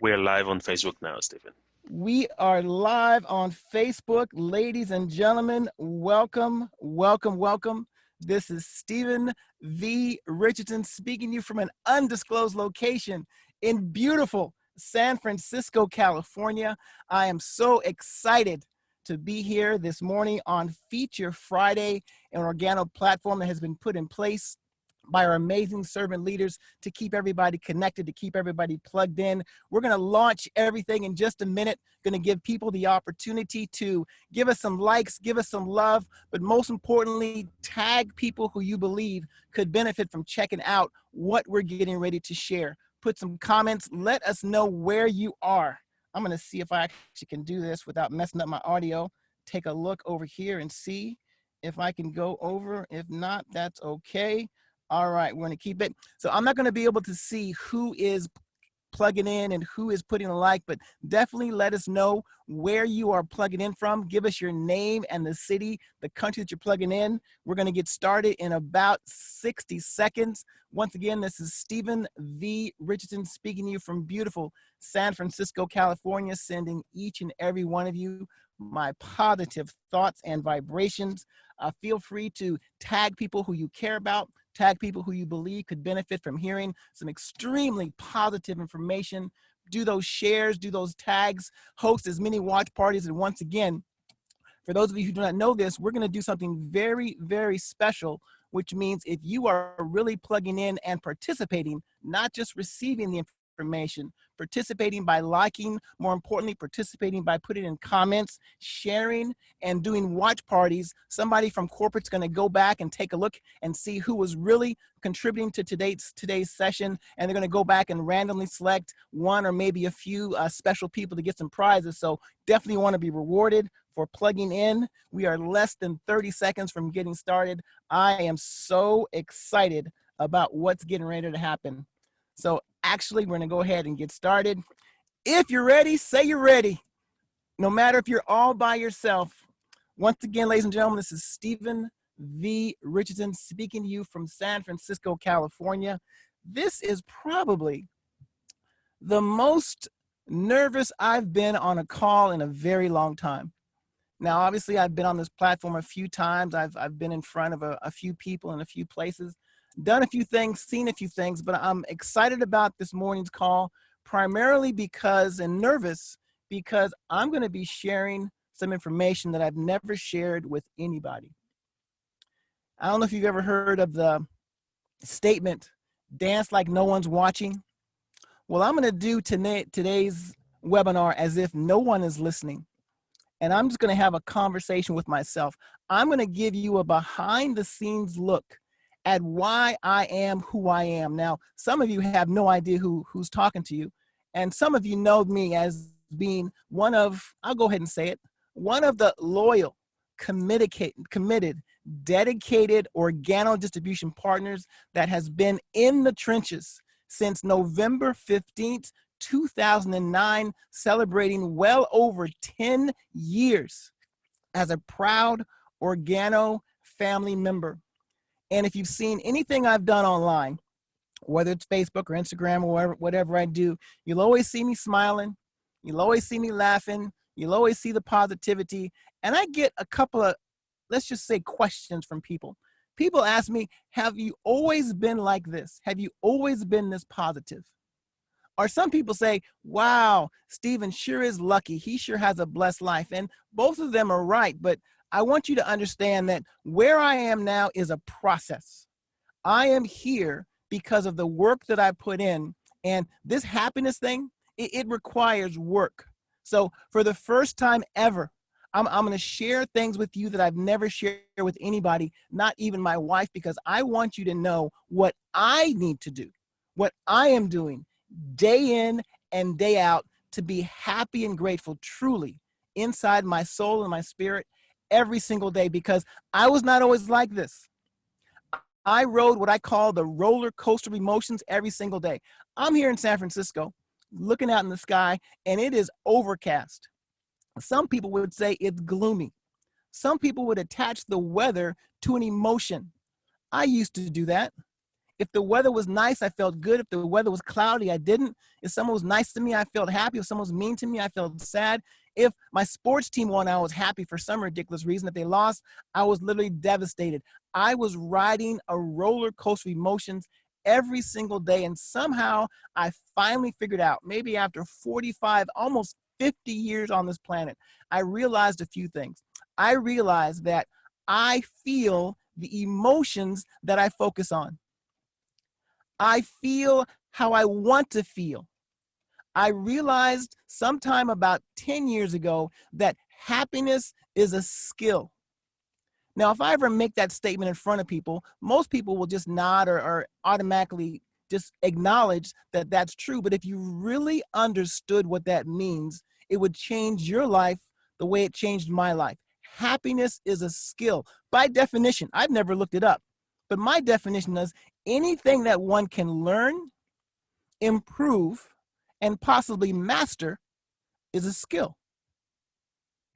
We're live on Facebook now, Stephen. We are live on Facebook. Ladies and gentlemen, welcome, welcome, welcome. This is Stephen V. Richardson speaking to you from an undisclosed location in beautiful San Francisco, California. I am so excited to be here this morning on Feature Friday, an Organo platform that has been put in place by our amazing servant leaders to keep everybody connected, to keep everybody plugged in. We're going to launch everything in just a minute, going to give people the opportunity to give us some likes, give us some love, but most importantly, tag people who you believe could benefit from checking out what we're getting ready to share. Put some comments, let us know where you are. I'm going to see if I actually can do this without messing up my audio. Take a look over here and see if I can go over. If not, that's okay. All right, we're going to keep it. So I'm not going to be able to see who is plugging in and who is putting a like, but definitely let us know where you are plugging in from. Give us your name and the city, the country that you're plugging in. We're going to get started in about 60 seconds. Once again, this is Stephen V. Richardson speaking to you from beautiful San Francisco, California, sending each and every one of you my positive thoughts and vibrations. Feel free to tag people who you care about, tag people who you believe could benefit from hearing some extremely positive information. Do those shares, do those tags, host as many watch parties. And once again, for those of you who do not know this, we're going to do something very, very special, which means if you are really plugging in and participating, not just receiving the information, participating by liking, more importantly, participating by putting in comments, sharing, and doing watch parties, somebody from corporate's going to go back and take a look and see who was really contributing to today's session, and they're going to go back and randomly select one or maybe a few special people to get some prizes. So definitely want to be rewarded for plugging in. We are less than 30 seconds from getting started. I am so excited about what's getting ready to happen. So actually, we're going to go ahead and get started. If you're ready, say you're ready. No matter if you're all by yourself. Once again, ladies and gentlemen, this is Stephen V. Richardson speaking to you from San Francisco, California. This is probably the most nervous I've been on a call in a very long time. Now, obviously, I've been on this platform a few times. I've been in front of a few people in a few places, done a few things, seen a few things, but I'm excited about this morning's call, primarily because, and nervous, because I'm going to be sharing some information that I've never shared with anybody. I don't know if you've ever heard of the statement, dance like no one's watching. Well, I'm going to do today's webinar as if no one is listening. And I'm just going to have a conversation with myself. I'm going to give you a behind the scenes look at why I am who I am. Now, some of you have no idea who's talking to you. And some of you know me as being one of, I'll go ahead and say it, one of the loyal, committed, dedicated Organo distribution partners that has been in the trenches since November 15th, 2009, celebrating well over 10 years as a proud Organo family member. And if you've seen anything I've done online, whether it's Facebook or Instagram or whatever I do, you'll always see me smiling. You'll always see me laughing. You'll always see the positivity. And I get a couple of, let's just say, questions from people. People ask me, have you always been like this? Have you always been this positive? Or some people say, wow, Stephen sure is lucky. He sure has a blessed life. And both of them are right. But I want you to understand that where I am now is a process. I am here because of the work that I put in. And this happiness thing, it requires work. So for the first time ever, I'm going to share things with you that I've never shared with anybody, not even my wife, because I want you to know what I need to do, what I am doing day in and day out to be happy and grateful truly inside my soul and my spirit every single day, because I was not always like this. I rode what I call the roller coaster of emotions every single day. I'm here in San Francisco looking out in the sky and it is overcast. Some people would say it's gloomy. Some people would attach the weather to an emotion. I used to do that. If the weather was nice, I felt good. If the weather was cloudy, I didn't. If someone was nice to me, I felt happy. If someone was mean to me, I felt sad. If my sports team won, I was happy for some ridiculous reason. If they lost, I was literally devastated. I was riding a roller coaster of emotions every single day. And somehow I finally figured out, maybe after 45, almost 50 years on this planet, I realized a few things. I realized that I feel the emotions that I focus on. I feel how I want to feel. I realized sometime about 10 years ago that happiness is a skill. Now, if I ever make that statement in front of people, most people will just nod or automatically just acknowledge that that's true. But if you really understood what that means, it would change your life the way it changed my life. Happiness is a skill. By definition, I've never looked it up, but my definition is anything that one can learn, improve, and possibly master is a skill.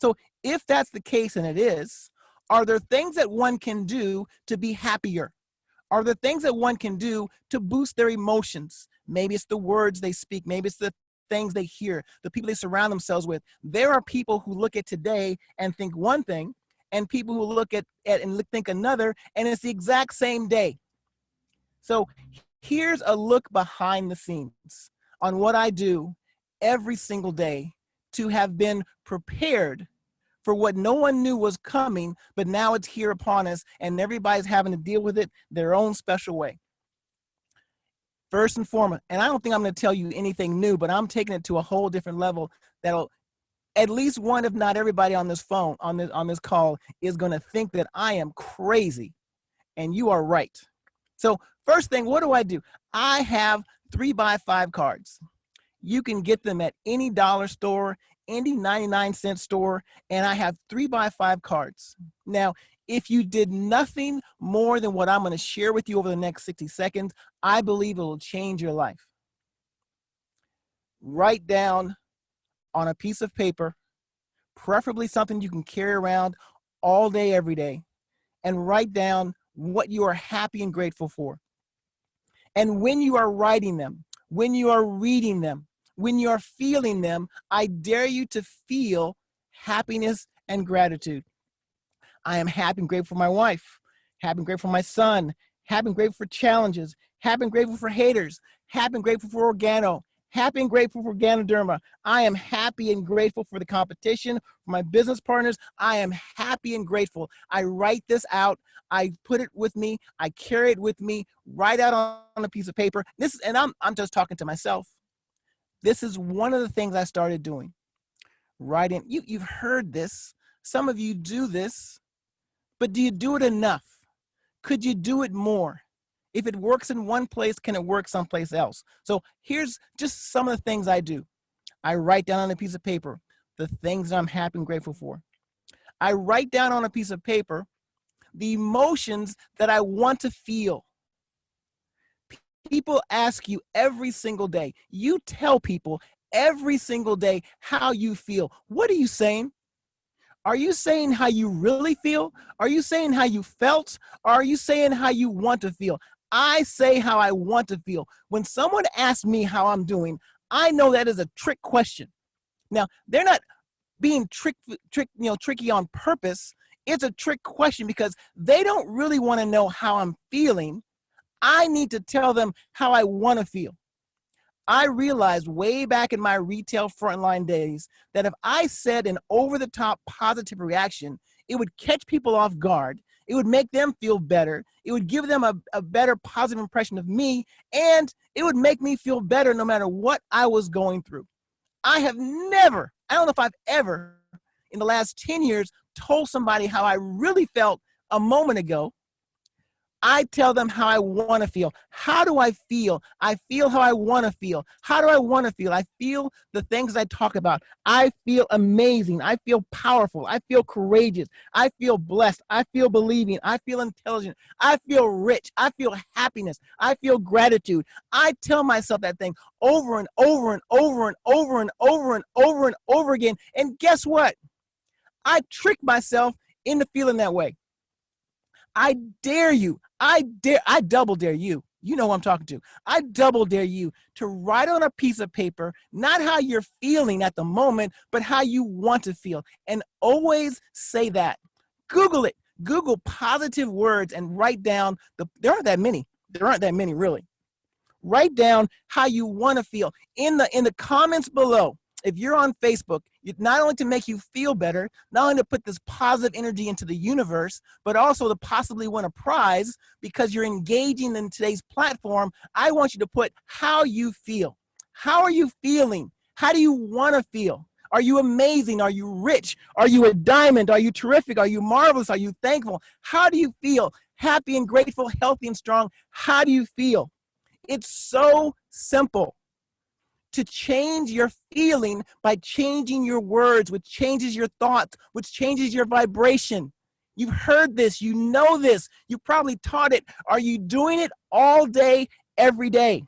So if that's the case, and it is, are there things that one can do to be happier? Are there things that one can do to boost their emotions? Maybe it's the words they speak. Maybe it's the things they hear, the people they surround themselves with. There are people who look at today and think one thing, and people who look at and think another, and it's the exact same day. So here's a look behind the scenes on what I do every single day to have been prepared for what no one knew was coming, but now it's here upon us, and everybody's having to deal with it their own special way. First and foremost, and I don't think I'm going to tell you anything new, but I'm taking it to a whole different level that'll at least one, if not everybody on this phone, on this call, is going to think that I am crazy, and you are right. So first thing, what do? I have 3x5 cards. You can get them at any dollar store, any 99-cent store, and I have 3x5 cards. Now, if you did nothing more than what I'm going to share with you over the next 60 seconds, I believe it will change your life. Write down on a piece of paper, preferably something you can carry around all day, every day, and write down what you are happy and grateful for. And when you are writing them, when you are reading them, when you are feeling them, I dare you to feel happiness and gratitude. I am happy and grateful for my wife, happy and grateful for my son, happy and grateful for challenges, happy and grateful for haters, happy and grateful for Organo, happy and grateful for Ganoderma. I am happy and grateful for the competition, for my business partners. I am happy and grateful. I write this out. I put it with me. I carry it with me, write out on a piece of paper. And I'm just talking to myself. This is one of the things I started doing. Writing. You've heard this. Some of you do this, but do you do it enough? Could you do it more? If it works in one place, can it work someplace else? So here's just some of the things I do. I write down on a piece of paper the things that I'm happy and grateful for. I write down on a piece of paper the emotions that I want to feel. People ask you every single day. You tell people every single day how you feel. What are you saying? Are you saying how you really feel? Are you saying how you felt? Or are you saying how you want to feel? I say how I want to feel. When someone asks me how I'm doing, I know that is a trick question. Now, they're not being tricky on purpose. It's a trick question because they don't really want to know how I'm feeling. I need to tell them how I want to feel. I realized way back in my retail frontline days that if I said an over-the-top positive reaction, it would catch people off guard. It would make them feel better. It would give them a better positive impression of me, and it would make me feel better no matter what I was going through. I have never, I don't know if I've ever, in the last 10 years, told somebody how I really felt a moment ago. I tell them how I want to feel. How do I feel? I feel how I want to feel. How do I want to feel? I feel the things I talk about. I feel amazing. I feel powerful. I feel courageous. I feel blessed. I feel believing. I feel intelligent. I feel rich. I feel happiness. I feel gratitude. I tell myself that thing over and over and over and over and over and over and over again. And guess what? I trick myself into feeling that way. I dare you. I double dare you. You know who I'm talking to. I double dare you to write on a piece of paper, not how you're feeling at the moment, but how you want to feel. And always say that. Google it. Google positive words and write down there aren't that many. There aren't that many really. Write down how you want to feel in the comments below. If you're on Facebook, not only to make you feel better, not only to put this positive energy into the universe, but also to possibly win a prize because you're engaging in today's platform. I want you to put how you feel. How are you feeling? How do you want to feel? Are you amazing? Are you rich? Are you a diamond? Are you terrific? Are you marvelous? Are you thankful? How do you feel? Happy and grateful, healthy and strong. How do you feel? It's so simple to change your feeling by changing your words, which changes your thoughts, which changes your vibration. You've heard this, you know this, you probably taught it. Are you doing it all day, every day?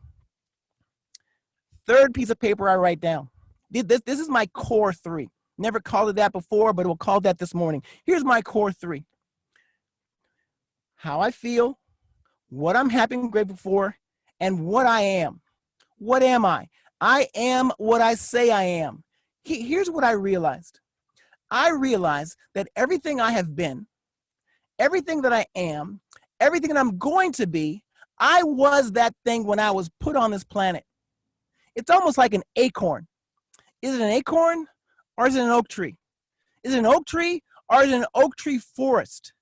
Third piece of paper I write down. This is my core 3. Never called it that before, but we'll call that this morning. Here's my core 3. How I feel, what I'm happy and grateful for, and what I am. What am I? I am what I say I am. Here's what I realized. I realized that everything I have been, everything that I am, everything that I'm going to be, I was that thing when I was put on this planet. It's almost like an acorn. Is it an acorn or is it an oak tree? Is it an oak tree or is it an oak tree forest?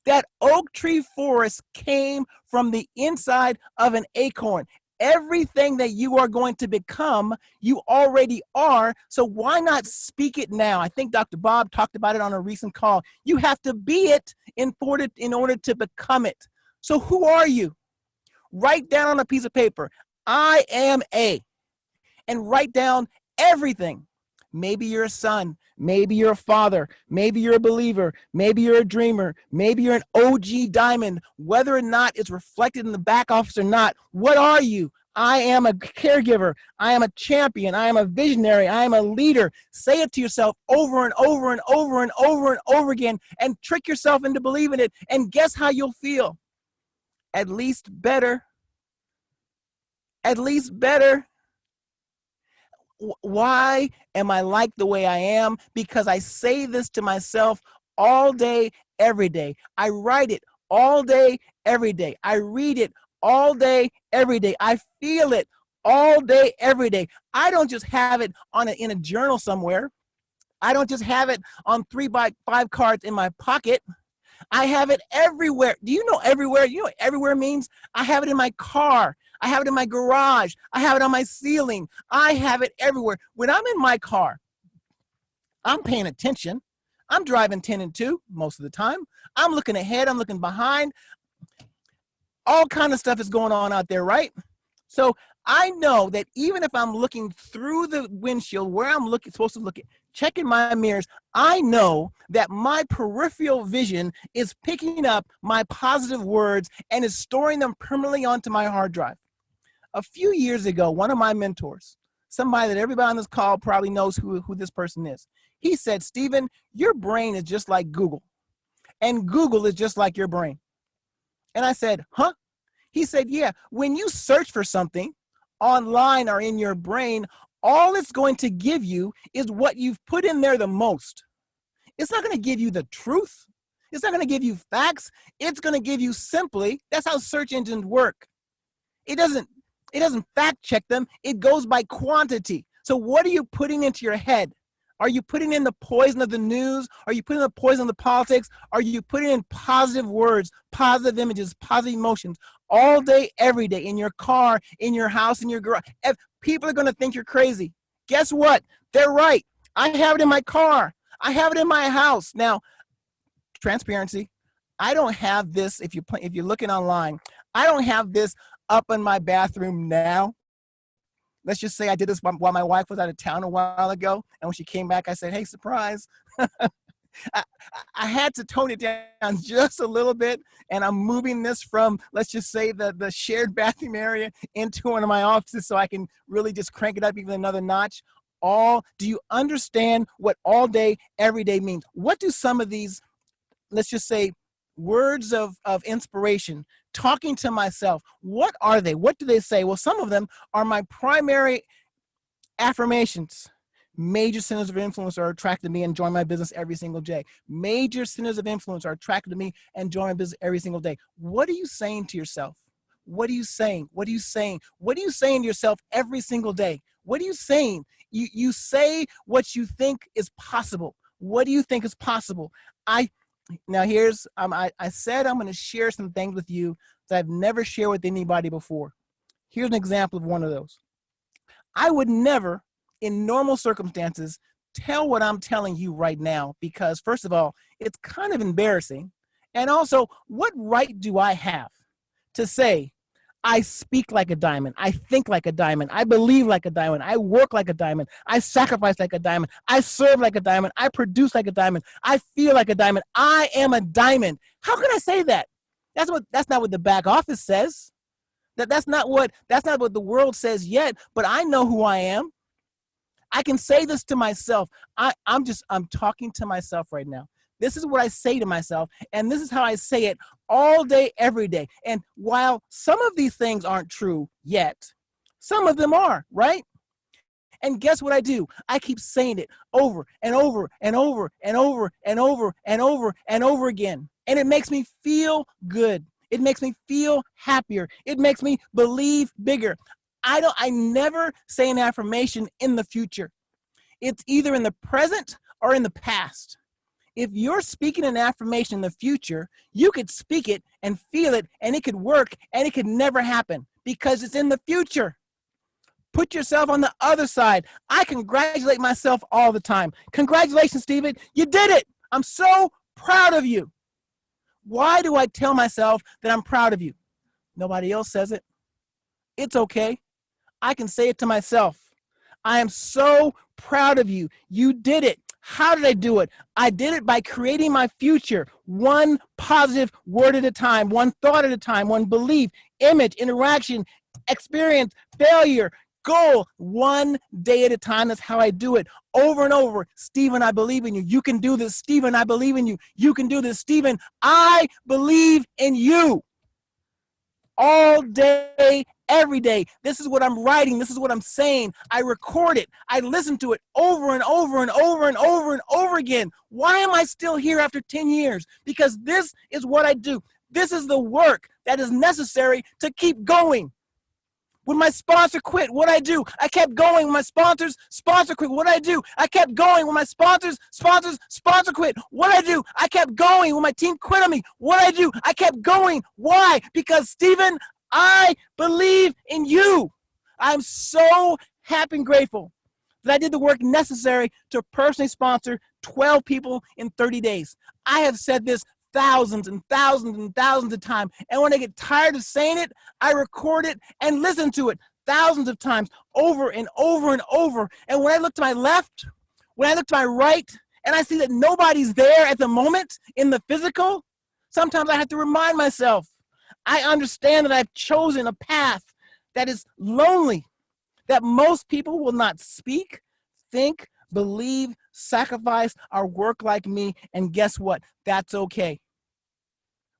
That oak tree forest came from the inside of an acorn. Everything that you are going to become, you already are. So why not speak it now? I think Dr. Bob talked about it on a recent call. You have to be it in order to become it. So who are you? Write down on a piece of paper, I am a, and write down everything. Maybe you're a son. Maybe you're a father. Maybe you're a believer. Maybe you're a dreamer. Maybe you're an OG diamond. Whether or not it's reflected in the back office or not, what are you? I am a caregiver. I am a champion. I am a visionary. I am a leader. Say it to yourself over and over and over and over and over again and trick yourself into believing it. And guess how you'll feel? At least better. At least better. Why am I like the way I am? Because I say this to myself all day, every day. I write it all day, every day. I read it all day, every day. I feel it all day, every day. I don't just have it in a journal somewhere. I don't just have it on 3x5 cards in my pocket. I have it everywhere. Do you know everywhere? You know what everywhere means? I have it in my car. I have it in my garage. I have it on my ceiling. I have it everywhere. When I'm in my car, I'm paying attention. I'm driving 10 and 2 most of the time. I'm looking ahead. I'm looking behind. All kind of stuff is going on out there, right? So I know that even if I'm looking through the windshield where I'm supposed to look at, checking my mirrors, I know that my peripheral vision is picking up my positive words and is storing them permanently onto my hard drive. A few years ago, one of my mentors, somebody that everybody on this call probably knows who this person is, he said, Stephen, your brain is just like Google, and Google is just like your brain. And I said, huh? He said, yeah, when you search for something online or in your brain, all it's going to give you is what you've put in there the most. It's not going to give you the truth. It's not going to give you facts. It's going to give you simply, that's how search engines work. It doesn't fact check them. It goes by quantity. So what are you putting into your head? Are you putting in the poison of the news? Are you putting in the poison of the politics? Are you putting in positive words, positive images, positive emotions all day, every day, in your car, in your house, in your garage? People are going to think you're crazy. Guess what? They're right. I have it in my car. I have it in my house. Now, transparency. I don't have this, if you're looking online, I don't have this up in my bathroom now. Let's just say I did this while my wife was out of town a while ago. And when she came back, I said, hey, surprise. I had to tone it down just a little bit. And I'm moving this from, let's just say, the shared bathroom area into one of my offices so I can really just crank it up even another notch. Do you understand what all day, every day means? What do some of these, let's just say, words of inspiration, talking to myself. What are they? What do they say? Well, some of them are my primary affirmations. Major centers of influence are attracted to me and join my business every single day. Major centers of influence are attracted to me and join my business every single day. What are you saying to yourself? What are you saying? What are you saying? What are you saying to yourself every single day? What are you saying? You say what you think is possible. What do you think is possible? Now here's, I said I'm going to share some things with you that I've never shared with anybody before. Here's an example of one of those. I would never, in normal circumstances, tell what I'm telling you right now, because first of all, it's kind of embarrassing. And also, what right do I have to say, I speak like a diamond, I think like a diamond, I believe like a diamond, I work like a diamond, I sacrifice like a diamond, I serve like a diamond, I produce like a diamond, I feel like a diamond, I am a diamond. How can I say that? That's not what the back office says. That's not what the world says yet, but I know who I am. I can say this to myself. I'm talking to myself right now. This is what I say to myself, and this is how I say it all day, every day. And while some of these things aren't true yet, some of them are, right? And guess what I do? I keep saying it over and over and over and over and over and over and over again. And it makes me feel good. It makes me feel happier. It makes me believe bigger. I never say an affirmation in the future. It's either in the present or in the past. If you're speaking an affirmation in the future, you could speak it and feel it, and it could work, and it could never happen because it's in the future. Put yourself on the other side. I congratulate myself all the time. Congratulations, Stephen. You did it. I'm so proud of you. Why do I tell myself that I'm proud of you? Nobody else says it. It's okay. I can say it to myself. I am so proud of you. You did it. How did I do it? I did it by creating my future, one positive word at a time, one thought at a time, one belief, image, interaction, experience, failure, goal, one day at a time. That's how I do it over and over. Stephen, I believe in you. You can do this. Stephen, I believe in you. You can do this. Stephen, I believe in you. All day, every day. This is what I'm writing. This is what I'm saying. I record it. I listen to it over and over and over and over and over again. Why am I still here after 10 years? Because this is what I do. This is the work that is necessary to keep going. When my sponsor quit, what I do? I kept going. When my sponsor quit, what I do? I kept going. When my sponsor quit, what I do? I kept going. When my team quit on me, what I do? I kept going. Why? Because Stephen, I believe in you. I'm so happy and grateful that I did the work necessary to personally sponsor 12 people in 30 days. I have said this thousands and thousands and thousands of times. And when I get tired of saying it, I record it and listen to it thousands of times over and over and over. And when I look to my left, when I look to my right, and I see that nobody's there at the moment in the physical, sometimes I have to remind myself, I understand that I've chosen a path that is lonely, that most people will not speak, think, believe, sacrifice, or work like me. And guess what? That's okay.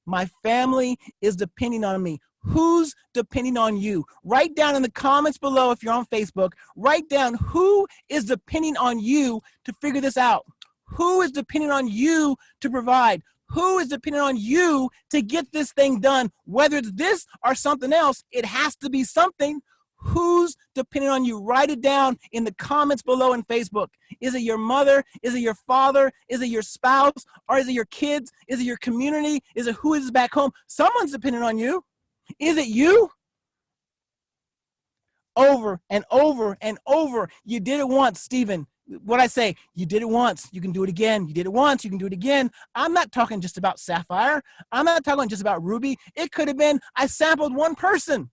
My family is depending on me. Who's depending on you? Write down in the comments below if you're on Facebook, write down who is depending on you to figure this out. Who is depending on you to provide? Who is depending on you to get this thing done? Whether it's this or something else, it has to be something. Who's depending on you? Write it down in the comments below in Facebook. Is it your mother? Is it your father? Is it your spouse? Or is it your kids? Is it your community? Is it who is back home? Someone's depending on you. Is it you? Over and over and over. You did it once, Stephen. What I say, you did it once, you can do it again. You did it once, you can do it again. I'm not talking just about Sapphire. I'm not talking just about Ruby. It could have been, I sampled one person.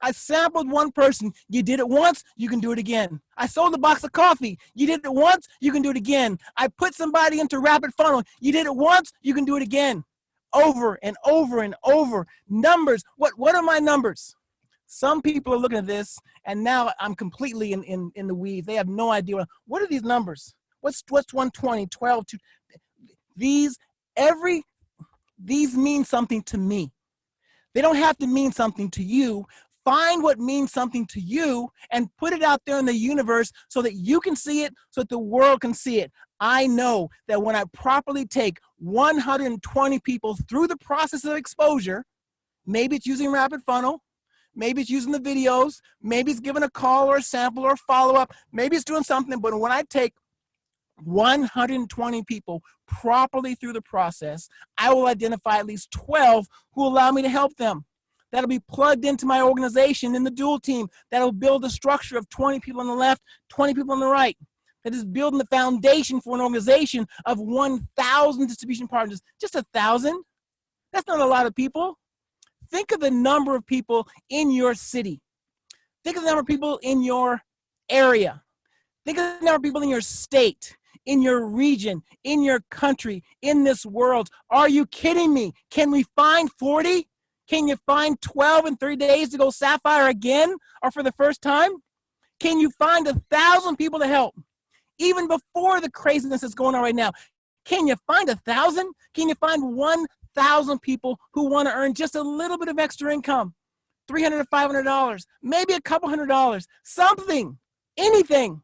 I sampled one person. You did it once, you can do it again. I sold a box of coffee. You did it once, you can do it again. I put somebody into Rapid Funnel. You did it once, you can do it again. Over and over and over. Numbers. What are my numbers? Some people are looking at this, and now I'm completely in the weeds. They have no idea. What are these numbers? What's 120, 12, 2? These mean something to me. They don't have to mean something to you. Find what means something to you and put it out there in the universe so that you can see it, so that the world can see it. I know that when I properly take 120 people through the process of exposure, maybe it's using Rapid Funnel, maybe it's using the videos, maybe it's giving a call or a sample or a follow-up, maybe it's doing something, but when I take 120 people properly through the process, I will identify at least 12 who allow me to help them. That'll be plugged into my organization in the dual team. That'll build a structure of 20 people on the left, 20 people on the right. That is building the foundation for an organization of 1,000 distribution partners. Just 1,000? That's not a lot of people. Think of the number of people in your city. Think of the number of people in your area. Think of the number of people in your state, in your region, in your country, in this world. Are you kidding me? Can we find 40? Can you find 12 in 3 days to go Sapphire again or for the first time? Can you find 1,000 people to help? Even before the craziness that's going on right now, can you find 1,000? Can you find 1,000 people who want to earn just a little bit of extra income? $300 to $500, maybe a couple $100, something, anything.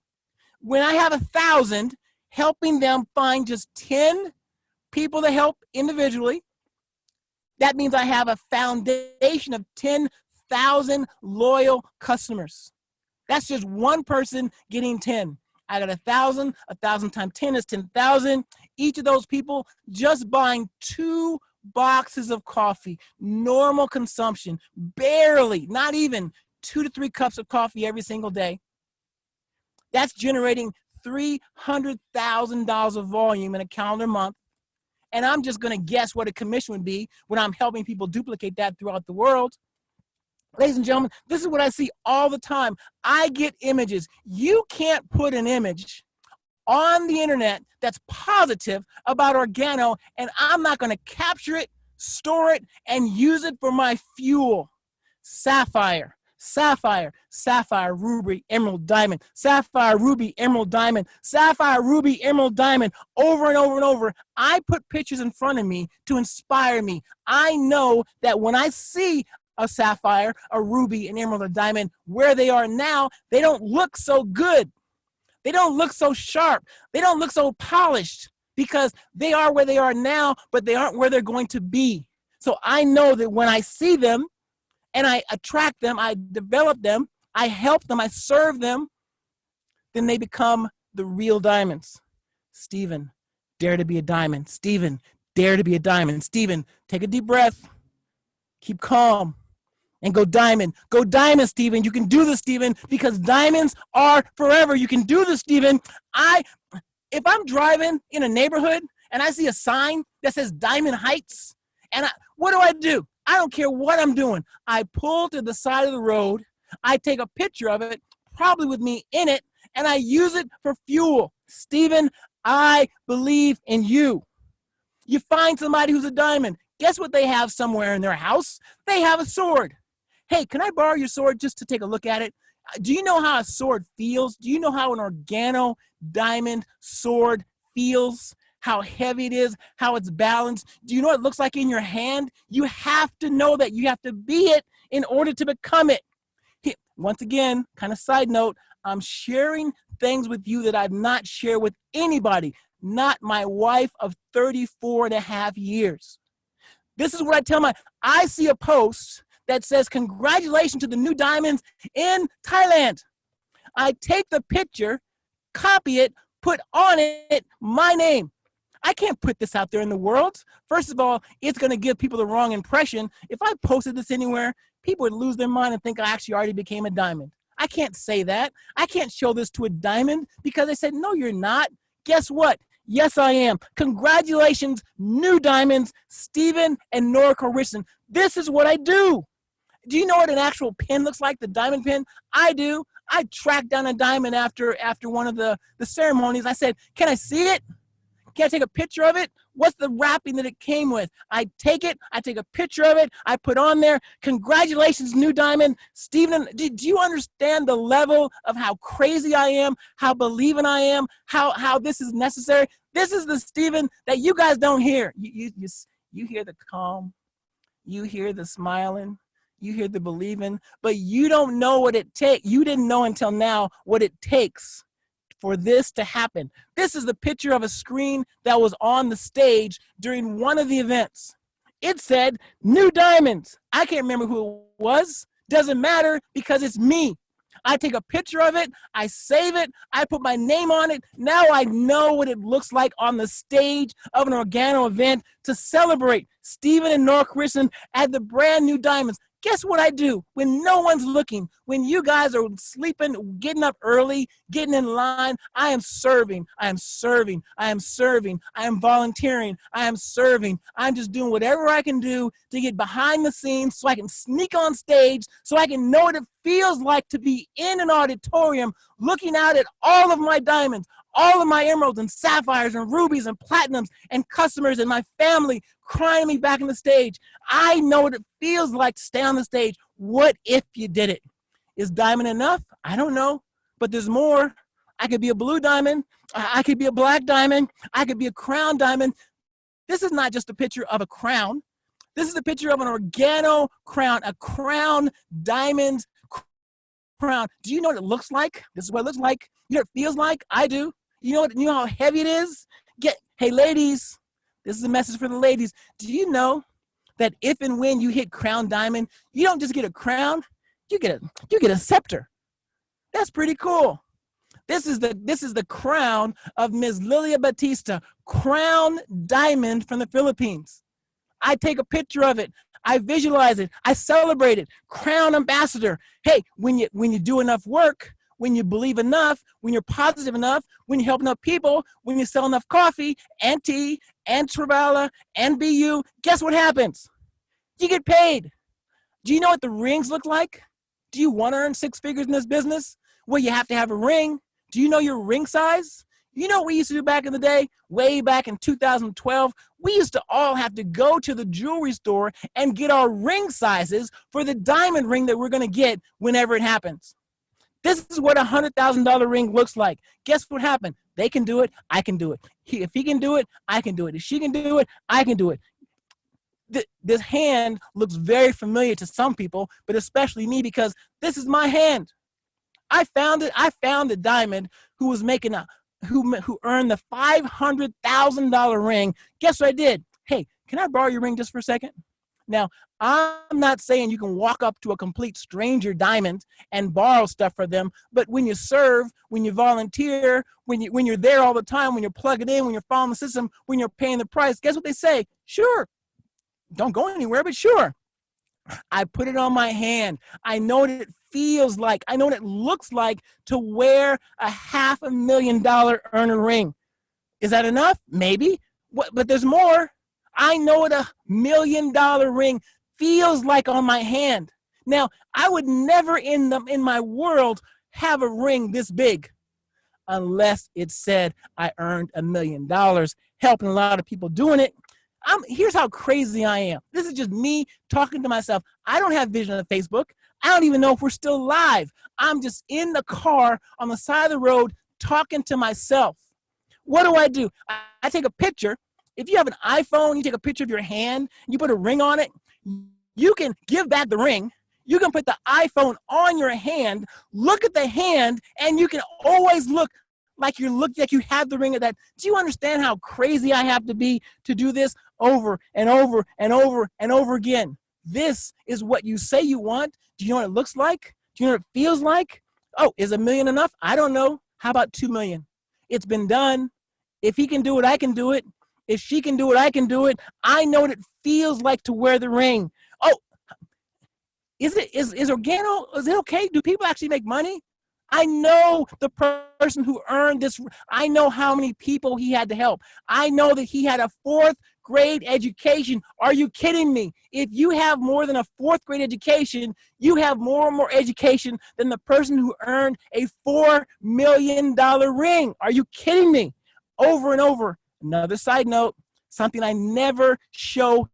When I have 1,000, helping them find just 10 people to help individually, that means I have a foundation of 10,000 loyal customers. That's just one person getting 10. I got 1,000, 1,000 times 10 is 10,000. Each of those people just buying 2 boxes of coffee, normal consumption, barely, not even 2 to 3 cups of coffee every single day. That's generating $300,000 of volume in a calendar month. And I'm just going to guess what a commission would be when I'm helping people duplicate that throughout the world. Ladies and gentlemen, this is what I see all the time. I get images. You can't put an image on the internet that's positive about Organo, and I'm not going to capture it, store it, and use it for my fuel. Sapphire. Sapphire, sapphire, ruby, emerald, diamond, sapphire, ruby, emerald, diamond, sapphire, ruby, emerald, diamond, over and over and over. I put pictures in front of me to inspire me. I know that when I see a sapphire, a ruby, an emerald, a diamond, where they are now, they don't look so good. They don't look so sharp. They don't look so polished because they are where they are now, but they aren't where they're going to be. So I know that when I see them, and I attract them, I develop them, I help them, I serve them, then they become the real diamonds. Stephen, dare to be a diamond. Stephen, dare to be a diamond. Stephen, take a deep breath, keep calm, and go diamond. Go diamond, Stephen. You can do this, Stephen, because diamonds are forever. You can do this, Stephen. If I'm driving in a neighborhood and I see a sign that says Diamond Heights, and what do? I don't care what I'm doing. I pull to the side of the road. I take a picture of it, probably with me in it, and I use it for fuel. Stephen, I believe in you. You find somebody who's a diamond. Guess what they have somewhere in their house? They have a sword. Hey, can I borrow your sword just to take a look at it? Do you know how a sword feels? Do you know how an Organo diamond sword feels? How heavy it is, how it's balanced. Do you know what it looks like in your hand? You have to know that. You have to be it in order to become it. Once again, kind of side note, I'm sharing things with you that I've not shared with anybody, not my wife of 34 and a half years. This is what I tell I see a post that says, congratulations to the new diamonds in Thailand. I take the picture, copy it, put on it my name. I can't put this out there in the world. First of all, it's going to give people the wrong impression. If I posted this anywhere, people would lose their mind and think I actually already became a diamond. I can't say that. I can't show this to a diamond because they said, no, you're not. Guess what? Yes, I am. Congratulations, new diamonds, Stephen and Youre Richardson. This is what I do. Do you know what an actual pin looks like, the diamond pin? I do. I tracked down a diamond after one of the ceremonies. I said, can I see it? Can I take a picture of it? What's the wrapping that it came with? I take it, I take a picture of it, I put on there, congratulations, new diamond. Stephen, do you understand the level of how crazy I am, how believing I am, how this is necessary? This is the Stephen that you guys don't hear. You hear the calm, You hear the smiling, you hear the believing, but you don't know what it takes. You didn't know until now what it takes for this to happen. This is the picture of a screen that was on the stage during one of the events. It said, new diamonds. I can't remember who it was. Doesn't matter because it's me. I take a picture of it, I save it, I put my name on it. Now I know what it looks like on the stage of an Organo event to celebrate Stephen and Nora Christian at the brand new diamonds. Guess what I do when no one's looking? When you guys are sleeping, getting up early, getting in line, I am serving, I am serving, I am serving, I am volunteering, I am serving. I'm just doing whatever I can do to get behind the scenes so I can sneak on stage, so I can know what it feels like to be in an auditorium looking out at all of my diamonds, all of my emeralds and sapphires and rubies and platinums and customers and my family crying me back on the stage. I know what it feels like to stay on the stage. What if you did it? Is diamond enough? I don't know, but there's more. I could be a blue diamond. I could be a black diamond. I could be a crown diamond. This is not just a picture of a crown. This is a picture of an Organo crown, a crown diamond crown. Do you know what it looks like? This is what it looks like. You know what it feels like? I do. You know how heavy it is? Hey ladies, this is a message for the ladies. Do you know that if and when you hit crown diamond, you don't just get a crown, you get a scepter. That's pretty cool. This is the crown of Ms. Lilia Batista, crown diamond from the Philippines. I take a picture of it. I visualize it. I celebrate it. Crown ambassador. Hey, when you do enough work, when you believe enough, when you're positive enough, when you help enough people, when you sell enough coffee and tea and Travala and BU, guess what happens? You get paid. Do you know what the rings look like? Do you want to earn 6 figures in this business? Well, you have to have a ring. Do you know your ring size? You know what we used to do back in the day? Way back in 2012, we used to all have to go to the jewelry store and get our ring sizes for the diamond ring that we're going to get whenever it happens. This is what a $100,000 ring looks like. Guess what happened? They can do it. I can do it. If he can do it, I can do it. If she can do it, I can do it. This hand looks very familiar to some people, but especially me because this is my hand. I found it. I found the diamond who was making who earned the $500,000 ring. Guess what I did? Hey, can I borrow your ring just for a second? Now, I'm not saying you can walk up to a complete stranger diamond and borrow stuff for them, but when you serve, when you volunteer, when you're there all the time, when you're plugging in, when you're following the system, when you're paying the price, guess what they say? Sure. Don't go anywhere, but sure. I put it on my hand. I know what it feels like. I know what it looks like to wear a $500,000 earner ring. Is that enough? Maybe. But there's more. I know what $1 million ring feels like on my hand. Now, I would never in my world have a ring this big unless it said I earned $1 million, helping a lot of people doing it. Here's how crazy I am. This is just me talking to myself. I don't have vision on Facebook. I don't even know if we're still live. I'm just in the car on the side of the road talking to myself. What do? I take a picture. If you have an iPhone, you take a picture of your hand, you put a ring on it, you can give back the ring. You can put the iPhone on your hand, look at the hand, and you can always look like you have the ring of that. Do you understand how crazy I have to be to do this over and over and over and over again? This is what you say you want. Do you know what it looks like? Do you know what it feels like? Oh, is $1 million enough? I don't know. How about 2 million? It's been done. If he can do it, I can do it. If she can do it, I can do it. I know what it feels like to wear the ring. Oh, is Organo, is it okay? Do people actually make money? I know the person who earned this. I know how many people he had to help. I know that he had a 4th grade education. Are you kidding me? If you have more than a 4th grade education, you have more and more education than the person who earned a $4 million ring. Are you kidding me? Over and over. Another side note, something I never show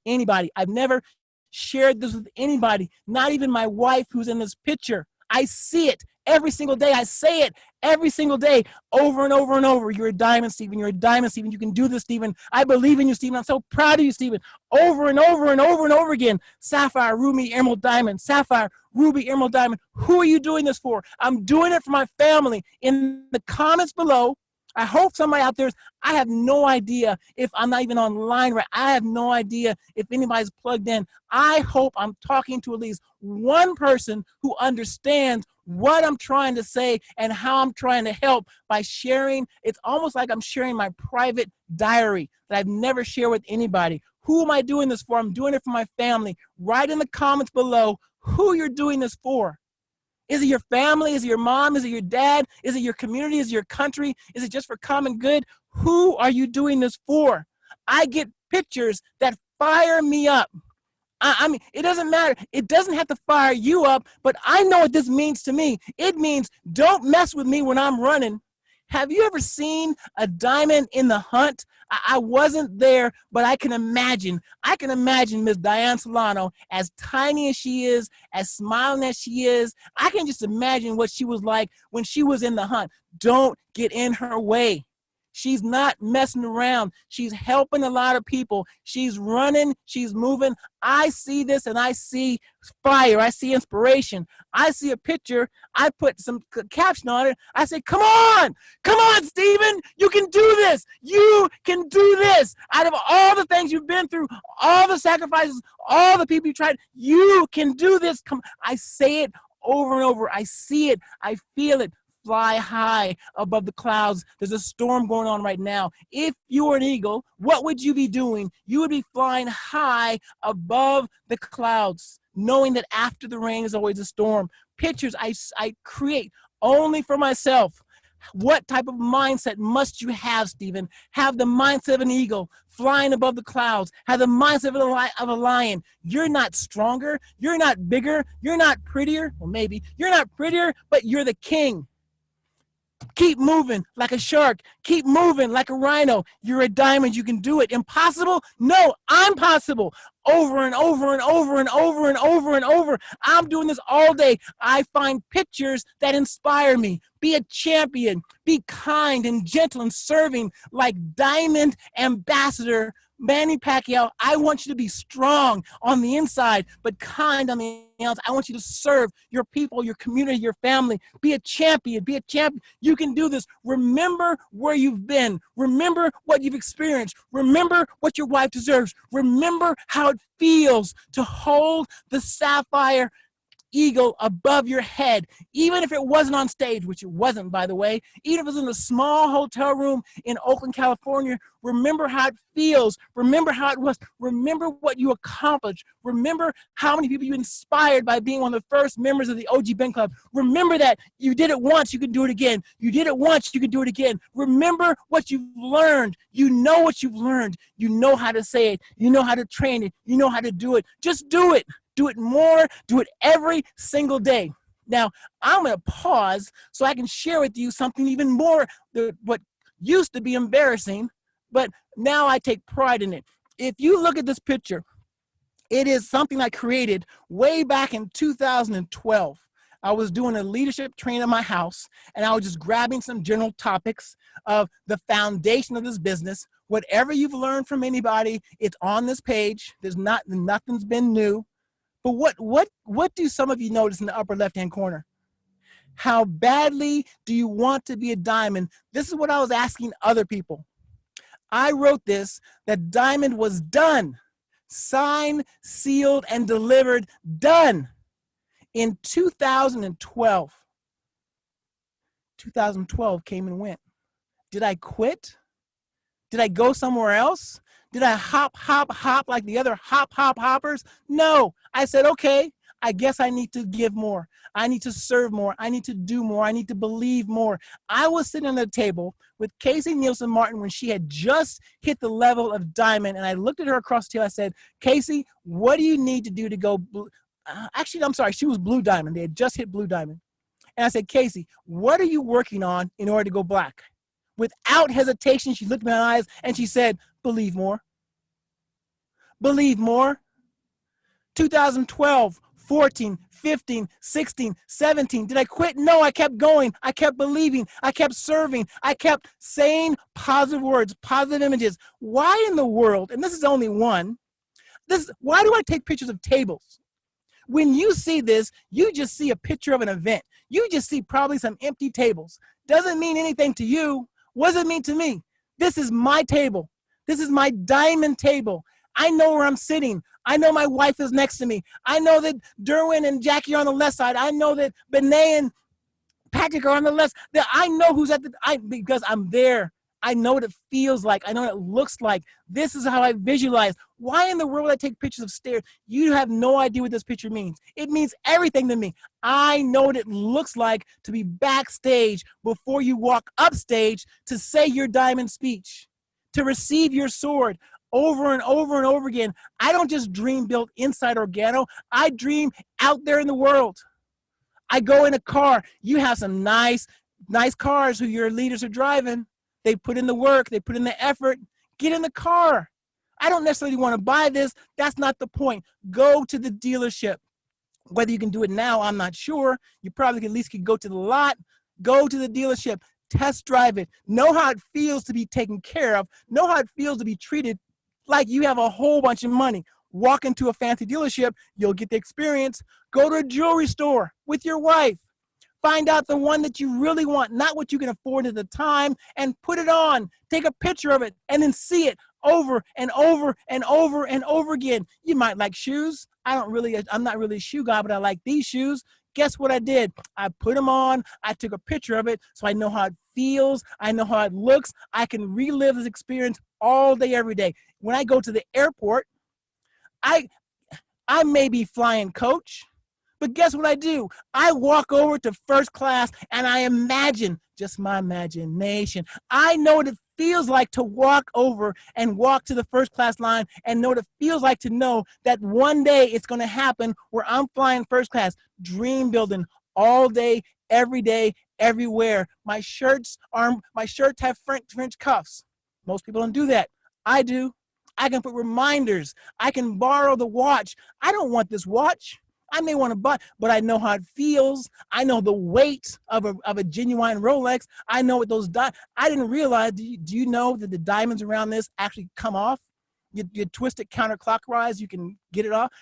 anybody. I've never shared this with anybody, not even my wife who's in this picture. I see it every single day. I say it every single day, over and over and over. You're a diamond, Stephen. You're a diamond, Stephen. You can do this, Stephen. I believe in you, Stephen. I'm so proud of you, Stephen. Over and over and over and over again. Sapphire, ruby, emerald, diamond. Sapphire, ruby, emerald, diamond. Who are you doing this for? I'm doing it for my family. In the comments below, I hope somebody out there is, I have no idea if I'm not even online, right? I have no idea if anybody's plugged in. I hope I'm talking to at least one person who understands what I'm trying to say and how I'm trying to help by sharing. It's almost like I'm sharing my private diary that I've never shared with anybody. Who am I doing this for? I'm doing it for my family. Write in the comments below who you're doing this for. Is it your family? Is it your mom? Is it your dad? Is it your community? Is it your country? Is it just for common good? Who are you doing this for? I get pictures that fire me up. I mean, it doesn't matter. It doesn't have to fire you up, but I know what this means to me. It means don't mess with me when I'm running. Have you ever seen a diamond in the hunt? I wasn't there, but I can imagine. I can imagine Miss Diane Solano, as tiny as she is, as smiling as she is. I can just imagine what she was like when she was in the hunt. Don't get in her way. She's not messing around. She's helping a lot of people. She's running. She's moving. I see this and I see fire. I see inspiration. I see a picture. I put some caption on it. I say, come on, Stephen. You can do this. You can do this. Out of all the things you've been through, all the sacrifices, all the people you tried, you can do this. Come. I say it over and over. I see it. I feel it. Fly high above the clouds. There's a storm going on right now. If you were an eagle, what would you be doing? You would be flying high above the clouds, knowing that after the rain is always a storm. Pictures I create only for myself. What type of mindset must you have, Stephen? Have the mindset of an eagle flying above the clouds. Have the mindset of a lion. You're not stronger. You're not bigger. You're not prettier. Well, maybe. You're not prettier, but you're the king. Keep moving like a shark. Keep moving like a rhino. You're a diamond. You can do it. Impossible? No, I'm possible. Over and over and over and over and over and over. I'm doing this all day. I find pictures that inspire me. Be a champion. Be kind and gentle and serving like Diamond Ambassador Manny Pacquiao. I want you to be strong on the inside, but kind on the outside. I want you to serve your people, your community, your family. Be a champion. Be a champion. You can do this. Remember where you've been. Remember what you've experienced. Remember what your wife deserves. Remember how it feels to hold the sapphire eagle above your head, even if it wasn't on stage, which it wasn't, by the way, even if it was in a small hotel room in Oakland, California. Remember how it feels. Remember how it was. Remember what you accomplished. Remember how many people you inspired by being one of the first members of the OG Ben Club. Remember that you did it once, you can do it again. You did it once, you can do it again. Remember what you've learned. You know what you've learned. You know how to say it. You know how to train it. You know how to do it. Just do it. Do it more. Do it every single day. Now, I'm going to pause so I can share with you something even more, what used to be embarrassing, but now I take pride in it. If you look at this picture, it is something I created way back in 2012. I was doing a leadership training in my house, and I was just grabbing some general topics of the foundation of this business. Whatever you've learned from anybody, it's on this page. Nothing's been new. But what do some of you notice in the upper left-hand corner? How badly do you want to be a diamond? This is what I was asking other people. I wrote this, that diamond was done, signed, sealed, and delivered, done in 2012. 2012 came and went. Did I quit? Did I go somewhere else? Did I hop like the other hoppers? No, I said, okay, I guess I need to give more. I need to serve more. I need to do more. I need to believe more. I was sitting on the table with Casey Nielsen Martin when she had just hit the level of diamond. And I looked at her across the table. I said, Casey, what do you need to do to go blue? Actually, I'm sorry. She was blue diamond. They had just hit blue diamond. And I said, Casey, what are you working on in order to go black? Without hesitation, she looked in my eyes and she said, believe more. Believe more. 2012, 14, 15, 16, 17. Did I quit? No, I kept going. I kept believing. I kept serving. I kept saying positive words, positive images. Why in the world, and this is only one, why do I take pictures of tables? When you see this, you just see a picture of an event. You just see probably some empty tables. Doesn't mean anything to you. What does it mean to me? This is my table. This is my diamond table. I know where I'm sitting. I know my wife is next to me. I know that Derwin and Jackie are on the left side. I know that Benet and Patrick are on the left. That I know who's because I'm there. I know what it feels like. I know what it looks like. This is how I visualize. Why in the world would I take pictures of stairs? You have no idea what this picture means. It means everything to me. I know what it looks like to be backstage before you walk upstage to say your diamond speech, to receive your sword over and over and over again. I don't just dream built inside Organo. I dream out there in the world. I go in a car. You have some nice cars who your leaders are driving. They put in the work. They put in the effort. Get in the car. I don't necessarily want to buy this. That's not the point. Go to the dealership. Whether you can do it now, I'm not sure. You probably at least could go to the lot. Go to the dealership. Test drive it. Know how it feels to be taken care of. Know how it feels to be treated like you have a whole bunch of money. Walk into a fancy dealership. You'll get the experience. Go to a jewelry store with your wife. Find out the one that you really want, not what you can afford at the time, and put it on. Take a picture of it and then see it over and over and over and over again. You might like shoes. I'm not really a shoe guy, but I like these shoes. Guess what I did? I put them on. I took a picture of it so I know how it feels. I know how it looks. I can relive this experience all day, every day. When I go to the airport, I may be flying coach, but guess what I do? I walk over to first class and I imagine, just my imagination. I know what it feels like to walk over and walk to the first class line and know what it feels like to know that one day it's going to happen where I'm flying first class. Dream building all day, every day, everywhere. My shirts have French cuffs. Most people don't do that. I do. I can put reminders. I can borrow the watch. I don't want this watch. I may want to buy, but I know how it feels. I know the weight of a genuine Rolex. I know what those I didn't realize. Do you know that the diamonds around this actually come off? You twist it counterclockwise. You can get it off.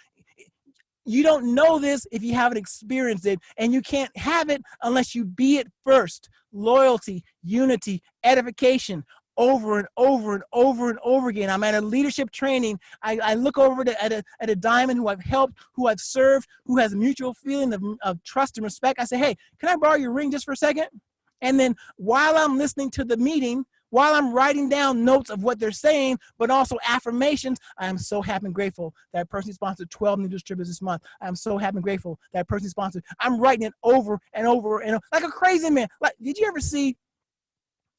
You don't know this if you haven't experienced it, and you can't have it unless you be it first. Loyalty, unity, edification. Over and over and over and over again. I'm at a leadership training. I look over at a diamond who I've helped, who I've served, who has a mutual feeling of trust and respect. I say, hey, can I borrow your ring just for a second? And then while I'm listening to the meeting, while I'm writing down notes of what they're saying, but also affirmations, I am so happy and grateful that person sponsored 12 new distributors this month. I'm so happy and grateful that person sponsored. I'm writing it over and over and over, like a crazy man. Like, did you ever see,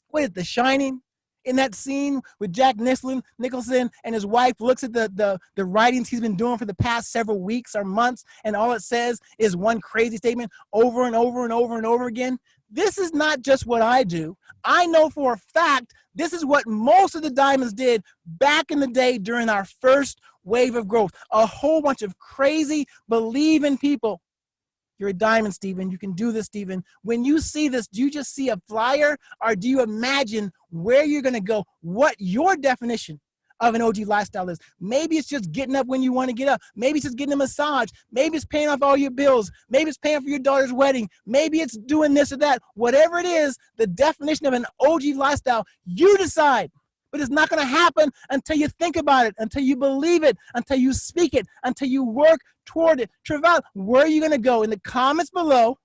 what is it, The Shining? In that scene with Jack Nicholson and his wife looks at the writings he's been doing for the past several weeks or months, and all it says is one crazy statement over and over and over and over again. This is not just what I do. I know for a fact this is what most of the diamonds did back in the day during our first wave of growth. A whole bunch of crazy, believing people. You're a diamond, Stephen. You can do this, Stephen. When you see this, do you just see a flyer, or do you imagine where you're going to go, what your definition of an OG lifestyle is? Maybe it's just getting up when you want to get up. Maybe it's just getting a massage. Maybe it's paying off all your bills. Maybe it's paying for your daughter's wedding. Maybe it's doing this or that. Whatever it is, the definition of an OG lifestyle, you decide. But it's not going to happen until you think about it, until you believe it, until you speak it, until you work toward it. Travail, where are you going to go? In the comments below.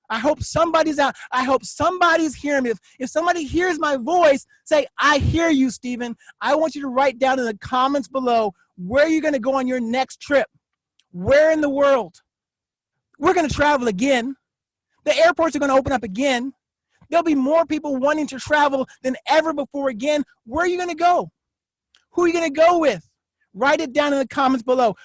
I hope somebody's out. I hope somebody's hearing me. If somebody hears my voice, say, I hear you, Stephen. I want you to write down in the comments below where you're going to go on your next trip. Where in the world? We're going to travel again. The airports are going to open up again. There'll be more people wanting to travel than ever before again. Where are you going to go? Who are you going to go with? Write it down in the comments below.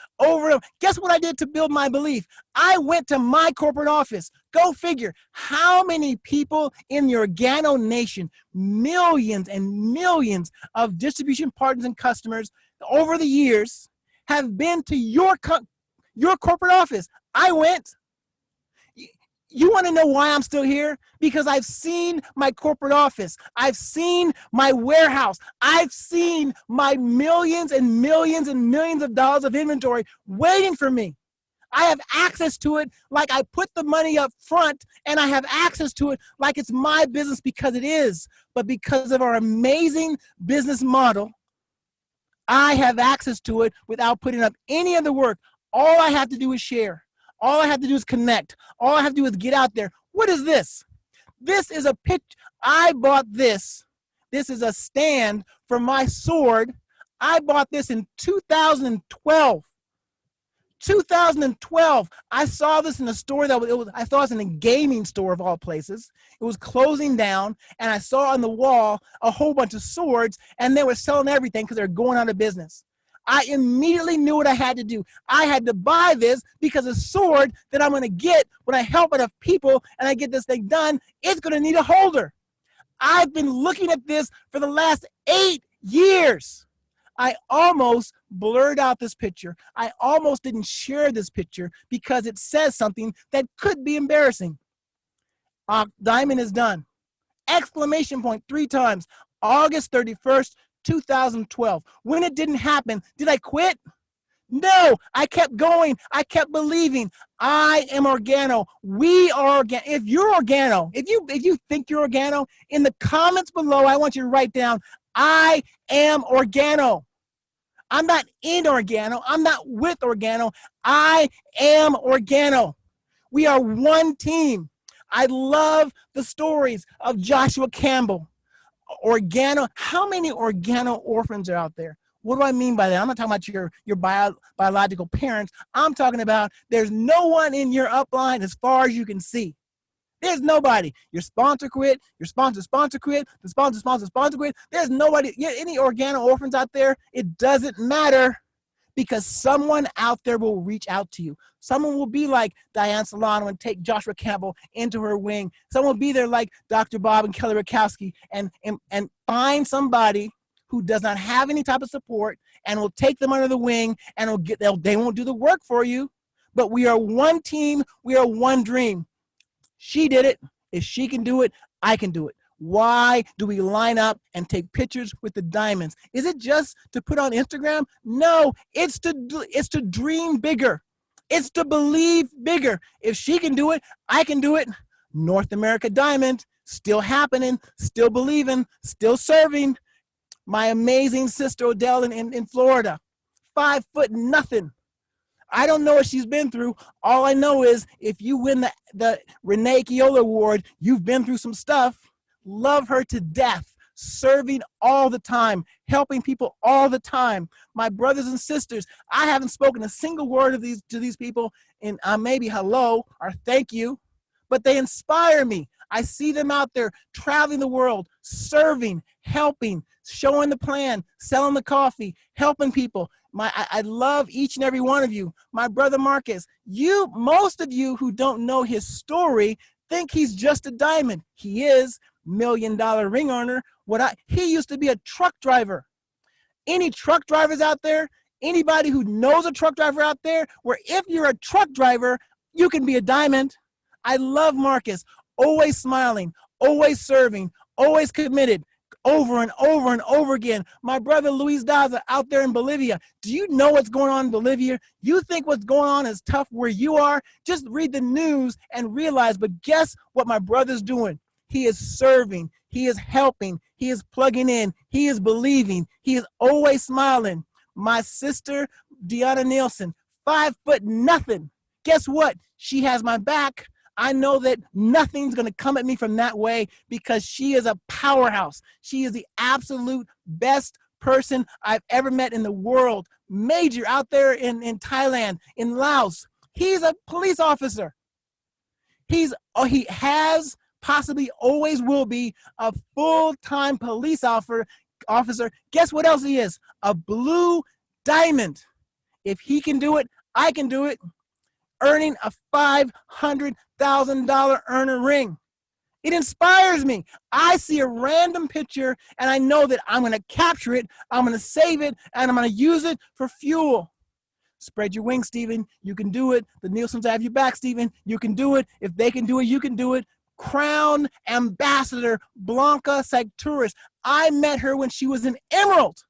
Guess what I did to build my belief? I went to my corporate office. Go figure. How many people in the Organo nation, millions and millions of distribution partners and customers over the years have been to your Your corporate office. I went. You want to know why I'm still here? Because I've seen my corporate office. I've seen my warehouse. I've seen my millions and millions and millions of dollars of inventory waiting for me. I have access to it like I put the money up front, and I have access to it like it's my business, because it is. But because of our amazing business model, I have access to it without putting up any of the work. All I have to do is share. All I have to do is connect. All I have to do is get out there. What is this? This is a picture. I bought this. This is a stand for my sword. I bought this in 2012. 2012. I saw this in a store I thought it was in a gaming store of all places. It was closing down, and I saw on the wall a whole bunch of swords, and they were selling everything because they're going out of business. I immediately knew what I had to do. I had to buy this because a sword that I'm going to get when I help enough people and I get this thing done, it's going to need a holder. I've been looking at this for the last 8 years. I almost blurred out this picture. I almost didn't share this picture because it says something that could be embarrassing. Diamond is done. Exclamation point 3 times. August 31st, 2012. When it didn't happen, did I quit? No, I kept going. I kept believing. I am Organo. We are Organo. If you're Organo, if you think you're Organo, in the comments below, I want you to write down, I am Organo. I'm not in Organo. I'm not with Organo. I am Organo. We are one team. I love the stories of Joshua Campbell. Organo. How many Organo orphans are out there? What do I mean by that? I'm not talking about your biological parents. I'm talking about there's no one in your upline as far as you can see. There's nobody. Your sponsor quit. Your sponsor quit. The sponsor quit. There's nobody. Any Organo orphans out there? It doesn't matter, because someone out there will reach out to you. Someone will be like Diane Solano and take Joshua Campbell into her wing. Someone will be there like Dr. Bob and Kelly Rakowski and find somebody who does not have any type of support and will take them under the wing, and they won't do the work for you. But we are one team. We are one dream. She did it. If she can do it, I can do it. Why do we line up and take pictures with the diamonds? Is it just to put on Instagram? No, it's to dream bigger. It's to believe bigger. If she can do it, I can do it. North America Diamond, still happening, still believing, still serving. My amazing sister Odell in Florida, 5 foot nothing. I don't know what she's been through. All I know is if you win the Renee Keola Award, you've been through some stuff. Love her to death, serving all the time, helping people all the time. My brothers and sisters, I haven't spoken a single word of to these people in maybe hello or thank you, but they inspire me. I see them out there traveling the world, serving, helping, showing the plan, selling the coffee, helping people. I love each and every one of you. My brother Marcus, most of you who don't know his story think he's just a diamond. He is $1 million ring earner. He used to be a truck driver. Any truck drivers out there? Anybody who knows a truck driver out there? Where if you're a truck driver, you can be a diamond. I love Marcus. Always smiling, always serving, always committed. Over and over and over again. My brother Luis Daza out there in Bolivia. Do you know what's going on in Bolivia? You think what's going on is tough where you are? Just read the news and realize, but guess what my brother's doing? He is serving. He is helping. He is plugging in. He is believing. He is always smiling. My sister, Deanna Nielsen, 5 foot nothing. Guess what? She has my back. I know that nothing's going to come at me from that way because she is a powerhouse. She is the absolute best person I've ever met in the world. Major out there in Thailand, in Laos. He's a police officer. He has, possibly always will be, a full-time police officer. Guess what else he is? A blue diamond. If he can do it, I can do it. Earning a $500,000 earner ring. It inspires me. I see a random picture and I know that I'm going to capture it, I'm going to save it, and I'm going to use it for fuel. Spread your wings, Stephen. You can do it. The Nielsen's have your back, Stephen. You can do it. If they can do it, you can do it. Crown Ambassador Blanca Secturis. I met her when she was an Emerald,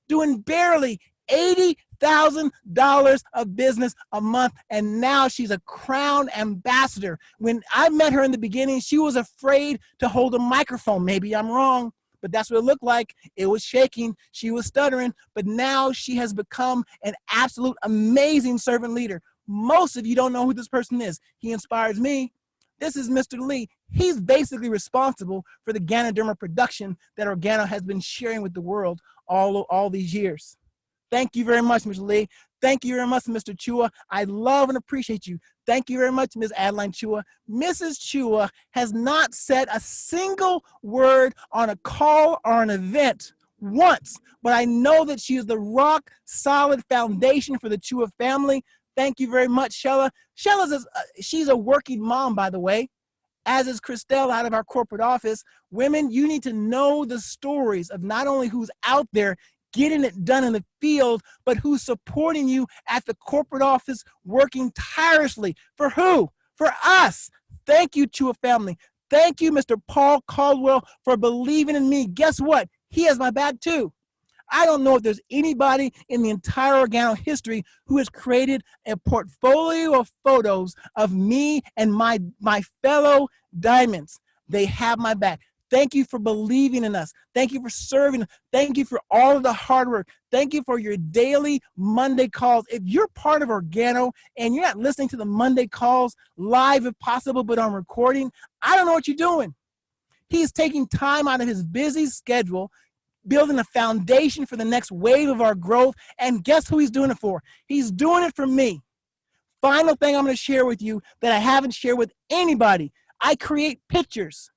doing barely $80,000 of business a month, and now she's a Crown Ambassador. When I met her in the beginning, she was afraid to hold a microphone. Maybe I'm wrong, but that's what it looked like. It was shaking. She was stuttering, but now she has become an absolute amazing servant leader. Most of you don't know who this person is. He inspires me. This is Mr. Lee. He's basically responsible for the Ganoderma production that Organo has been sharing with the world all these years. Thank you very much, Mr. Lee. Thank you very much, Mr. Chua. I love and appreciate you. Thank you very much, Ms. Adeline Chua. Mrs. Chua has not said a single word on a call or an event once, but I know that she is the rock solid foundation for the Chua family. Thank you very much, Shella. She's a working mom, by the way, as is Christelle out of our corporate office. Women, you need to know the stories of not only who's out there getting it done in the field, but who's supporting you at the corporate office, working tirelessly. For who? For us. Thank you, Chua family. Thank you, Mr. Paul Caldwell, for believing in me. Guess what? He has my back too. I don't know if there's anybody in the entire Organo history who has created a portfolio of photos of me and my fellow diamonds. They have my back. Thank you for believing in us. Thank you for serving. Thank you for all of the hard work. Thank you for your daily Monday calls. If you're part of Organo and you're not listening to the Monday calls live if possible, but on recording, I don't know what you're doing. He's taking time out of his busy schedule, building a foundation for the next wave of our growth. And guess who he's doing it for? He's doing it for me. Final thing I'm going to share with you that I haven't shared with anybody. I create pictures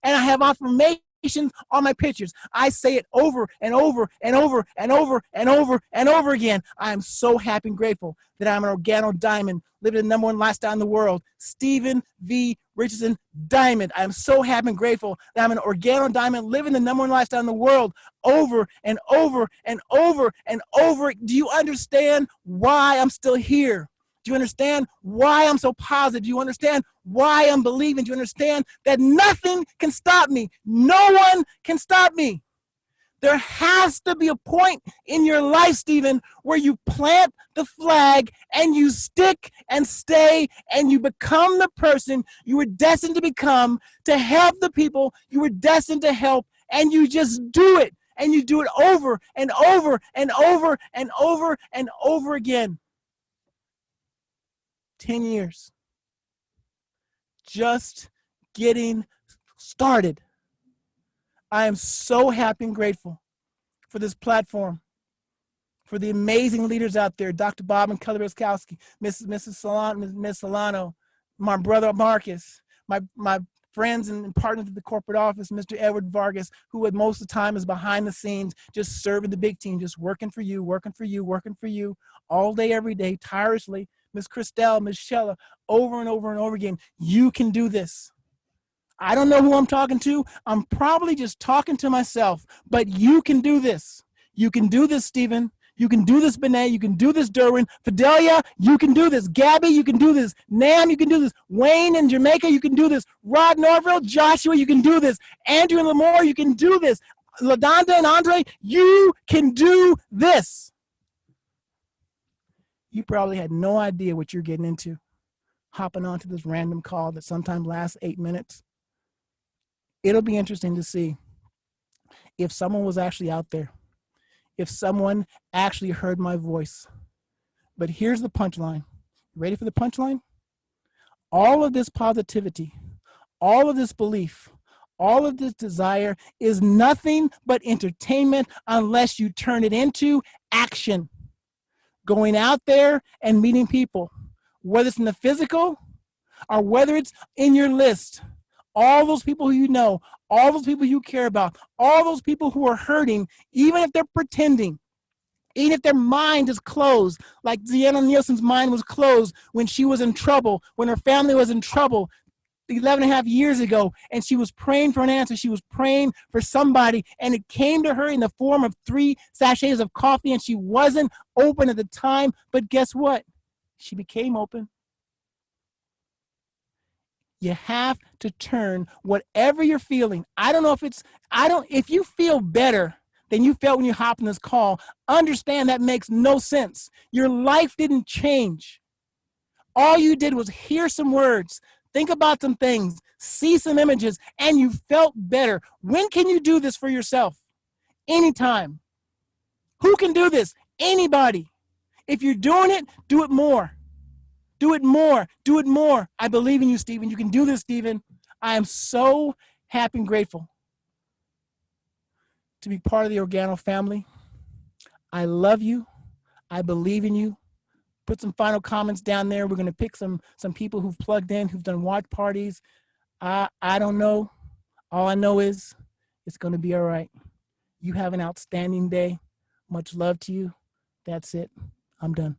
and I have affirmations on my pictures. I say it over and over and over and over and over and over again. I am so happy and grateful that I'm an Organo diamond, living the #1 lifestyle in the world. Stephen V. Richardson Diamond. I am so happy and grateful that I'm an Organo diamond, living the #1 lifestyle in the world over and over and over and over. Do you understand why I'm still here? Do you understand why I'm so positive? Do you understand why I'm believing? Do you understand that nothing can stop me? No one can stop me. There has to be a point in your life, Stephen, where you plant the flag and you stick and stay and you become the person you were destined to become, to help the people you were destined to help, and you just do it. And you do it over and over and over and over and over again. 10 years. Just getting started. I am so happy and grateful for this platform, for the amazing leaders out there, Dr. Bob and Kelly Raskowski, Mrs. Solano, my brother Marcus, my friends and partners at the corporate office, Mr. Edward Vargas, who at most of the time is behind the scenes, just serving the big team, just working for you, all day, every day, tirelessly. Miss Christelle, Miss Shella, over and over and over again. You can do this. I don't know who I'm talking to. I'm probably just talking to myself, but you can do this. You can do this, Stephen. You can do this, Benet. You can do this, Derwin. Fidelia, you can do this. Gabby, you can do this. Nam, you can do this. Wayne in Jamaica, you can do this. Rod Norville, Joshua, you can do this. Andrew and Lamore, you can do this. LaDonda and Andre, you can do this. You probably had no idea what you're getting into, hopping onto this random call that sometimes lasts 8 minutes. It'll be interesting to see if someone was actually out there, if someone actually heard my voice. But here's the punchline. Ready for the punchline? All of this positivity, all of this belief, all of this desire is nothing but entertainment unless you turn it into action. Going out there and meeting people, whether it's in the physical or whether it's in your list. All those people who you know, all those people you care about, all those people who are hurting, even if they're pretending, even if their mind is closed, like Deanna Nielsen's mind was closed when she was in trouble, when her family was in trouble. 11.5 years ago, and she was praying for an answer. She was praying for somebody, and it came to her in the form of 3 sachets of coffee, and she wasn't open at the time, but guess what? She became open. You have to turn whatever you're feeling. If you feel better than you felt when you hopped in this call, understand that makes no sense. Your life didn't change. All you did was hear some words, think about some things, see some images, and you felt better. When can you do this for yourself? Anytime. Who can do this? Anybody. If you're doing it, do it more. Do it more. Do it more. I believe in you, Stephen. You can do this, Stephen. I am so happy and grateful to be part of the Organo family. I love you. I believe in you. Put some final comments down there. We're going to pick some people who've plugged in, who've done watch parties. I don't know. All I know is it's going to be all right. You have an outstanding day. Much love to you. That's it. I'm done.